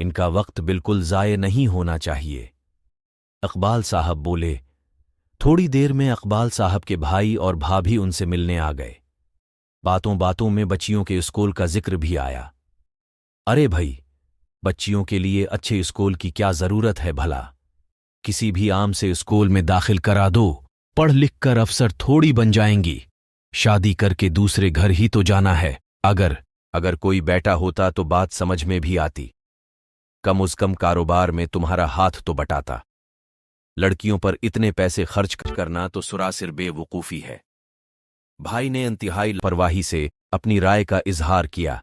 इनका वक्त बिल्कुल ज़ाय नहीं होना चाहिए। इकबाल साहब बोले। थोड़ी देर में इकबाल साहब के भाई और भाभी उनसे मिलने आ गए। बातों बातों में बच्चियों के स्कूल का जिक्र भी आया। अरे भाई, बच्चियों के लिए अच्छे स्कूल की क्या ज़रूरत है भला? किसी भी आम से स्कूल में दाखिल करा दो, पढ़ लिख कर अफसर थोड़ी बन जाएंगी। शादी करके दूसरे घर ही तो जाना है। अगर कोई बेटा होता तो बात समझ में भी आती। कम उस कम कारोबार में तुम्हारा हाथ तो बटाता। लड़कियों पर इतने पैसे खर्च करना तो सरासर बेवकूफ़ी है। भाई ने इंतहाई लापरवाही से अपनी राय का इजहार किया।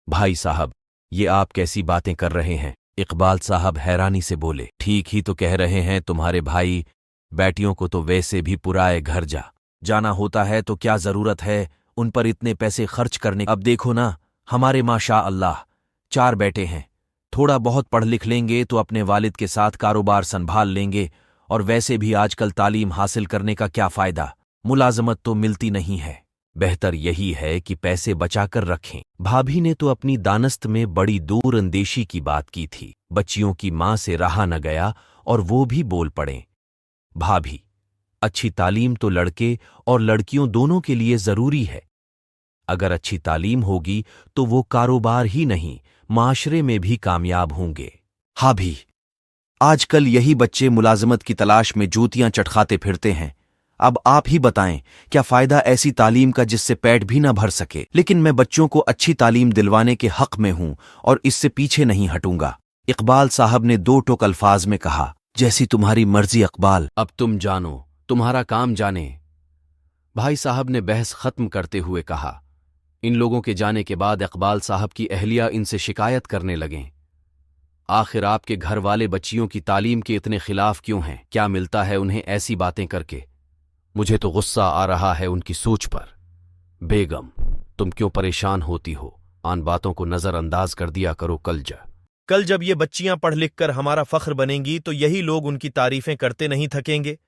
भाई साहब, ये आप कैसी बातें कर रहे हैं? इकबाल साहब हैरानी से बोले। ठीक ही तो कह रहे हैं तुम्हारे भाई, बेटियों को तो वैसे भी पुराए घर जाना होता है, तो क्या जरूरत है उन पर इतने पैसे खर्च करने? अब देखो ना, हमारे माशा अल्लाह 4 बेटे हैं। थोड़ा बहुत पढ़ लिख लेंगे तो अपने वालिद के साथ कारोबार संभाल लेंगे, और वैसे भी आजकल तालीम हासिल करने का क्या फ़ायदा? मुलाजमत तो मिलती नहीं है। बेहतर यही है कि पैसे बचाकर रखें। भाभी ने तो अपनी दानस्त में बड़ी दूर अंदेशी की बात की थी। बच्चियों की मां से रहा न गया और वो भी बोल पड़े। भाभी, अच्छी तालीम तो लड़के और लड़कियों दोनों के लिए जरूरी है। अगर अच्छी तालीम होगी तो वो कारोबार ही नहीं, माशरे में भी कामयाब होंगे। हाँ भी, आजकल यही बच्चे मुलाजमत की तलाश में जूतियां चटखाते फिरते हैं। अब आप ही बताएं, क्या फायदा ऐसी तालीम का जिससे पेट भी ना भर सके? लेकिन मैं बच्चों को अच्छी तालीम दिलवाने के हक में हूं और इससे पीछे नहीं हटूंगा। इकबाल साहब ने 2 टोक अल्फाज में कहा। जैसी तुम्हारी मर्जी इकबाल, अब तुम जानो, तुम्हारा काम जाने। भाई साहब ने बहस खत्म करते हुए कहा। इन लोगों के जाने के बाद इकबाल साहब की अहलिया इनसे शिकायत करने लगें। आखिर आपके घर वाले बच्चियों की तालीम के इतने खिलाफ क्यों हैं? क्या मिलता है उन्हें ऐसी बातें करके? मुझे तो गुस्सा आ रहा है उनकी सोच पर। बेगम, तुम क्यों परेशान होती हो? आन बातों को नजरअंदाज कर दिया करो। कल जब ये बच्चियां पढ़ लिख कर हमारा फख्र बनेंगी तो यही लोग उनकी तारीफें करते नहीं थकेंगे।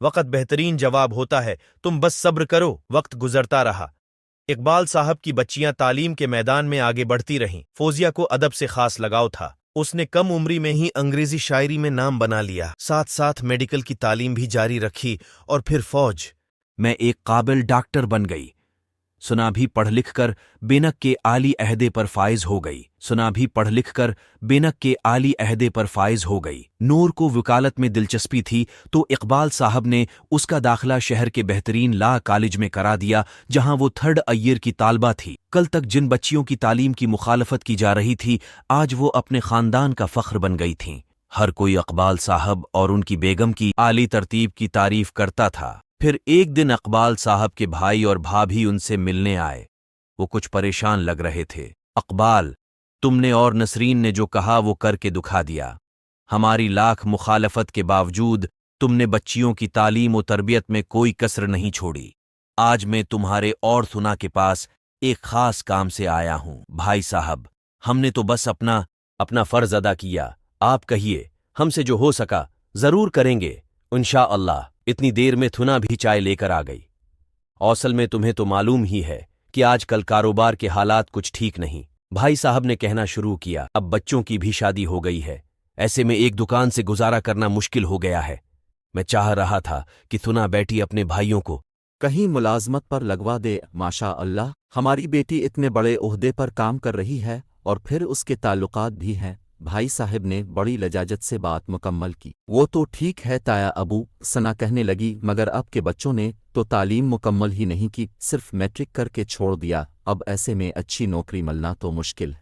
वक्त बेहतरीन जवाब होता है, तुम बस सब्र करो। वक्त गुजरता रहा। इकबाल साहब की बच्चियां तालीम के मैदान में आगे बढ़ती रहीं। फोजिया को अदब से खास लगाव था। उसने कम उम्री में ही अंग्रेजी शायरी में नाम बना लिया, साथ साथ मेडिकल की तालीम भी जारी रखी और फिर फौज में एक काबिल डॉक्टर बन गई। सुना भी पढ़ लिख कर बेनक के आली अहदे पर फाइज हो गई। नूर को वकालत में दिलचस्पी थी तो इकबाल साहब ने उसका दाखिला शहर के बेहतरीन ला कॉलेज में करा दिया, जहां वो 3rd ईयर की तालबा थी। कल तक जिन बच्चियों की तालीम की मुखालफत की जा रही थी, आज वो अपने खानदान का फख्र बन गई थीं। हर कोई इकबाल साहब और उनकी बेगम की आली तरतीब की तारीफ करता था। फिर एक दिन इकबाल साहब के भाई और भाभी उनसे मिलने आए। वो कुछ परेशान लग रहे थे। इकबाल, तुमने और नसरीन ने जो कहा वो करके दुखा दिया। हमारी लाख मुखालफत के बावजूद तुमने बच्चियों की तालीम और तरबियत में कोई कसर नहीं छोड़ी। आज मैं तुम्हारे और सुना के पास एक खास काम से आया हूं। भाई साहब, हमने तो बस अपना फर्ज अदा किया। आप कहिए, हमसे जो हो सका जरूर करेंगे इंशाअल्लाह। इतनी देर में थुना भी चाय लेकर आ गई। असल में तुम्हें तो मालूम ही है कि आजकल कारोबार के हालात कुछ ठीक नहीं। भाई साहब ने कहना शुरू किया। अब बच्चों की भी शादी हो गई है, ऐसे में एक दुकान से गुजारा करना मुश्किल हो गया है। मैं चाह रहा था कि थुना बेटी अपने भाइयों को कहीं मुलाजमत पर लगवा दे। माशा अल्लाह, हमारी बेटी इतने बड़े ओहदे पर काम कर रही है और फिर उसके ताल्लुकात भी हैं। भाई साहब ने बड़ी लजाजत से बात मुकम्मल की। वो तो ठीक है ताया अबू, सना कहने लगी, मगर अब के बच्चों ने तो तालीम मुकम्मल ही नहीं की, सिर्फ मैट्रिक करके छोड़ दिया। अब ऐसे में अच्छी नौकरी मिलना तो मुश्किल।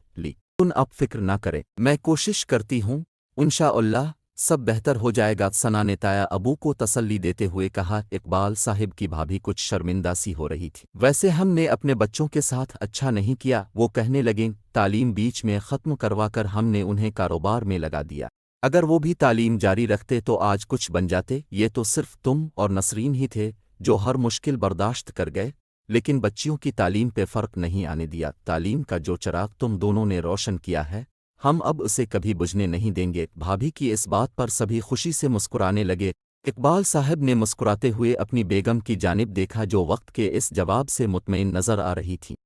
तुम अब फिक्र ना करें, मैं कोशिश करती हूँ, इंशाअल्लाह सब बेहतर हो जाएगा। सना ने ताया अबू को तसल्ली देते हुए कहा। इकबाल साहिब की भाभी कुछ शर्मिंदा सी हो रही थी। वैसे हमने अपने बच्चों के साथ अच्छा नहीं किया, वो कहने लगें। तालीम बीच में ख़त्म करवाकर हमने उन्हें कारोबार में लगा दिया। अगर वो भी तालीम जारी रखते तो आज कुछ बन जाते। ये तो सिर्फ तुम और नसरीन ही थे जो हर मुश्किल बर्दाश्त कर गए, लेकिन बच्चियों की तालीम पे फ़र्क नहीं आने दिया। तालीम का जो चिराग तुम दोनों ने रोशन किया है, हम अब उसे कभी बुझने नहीं देंगे। भाभी की इस बात पर सभी खुशी से मुस्कुराने लगे। इकबाल साहब ने मुस्कुराते हुए अपनी बेगम की जानिब देखा, जो वक्त के इस जवाब से मुतमईन नजर आ रही थी।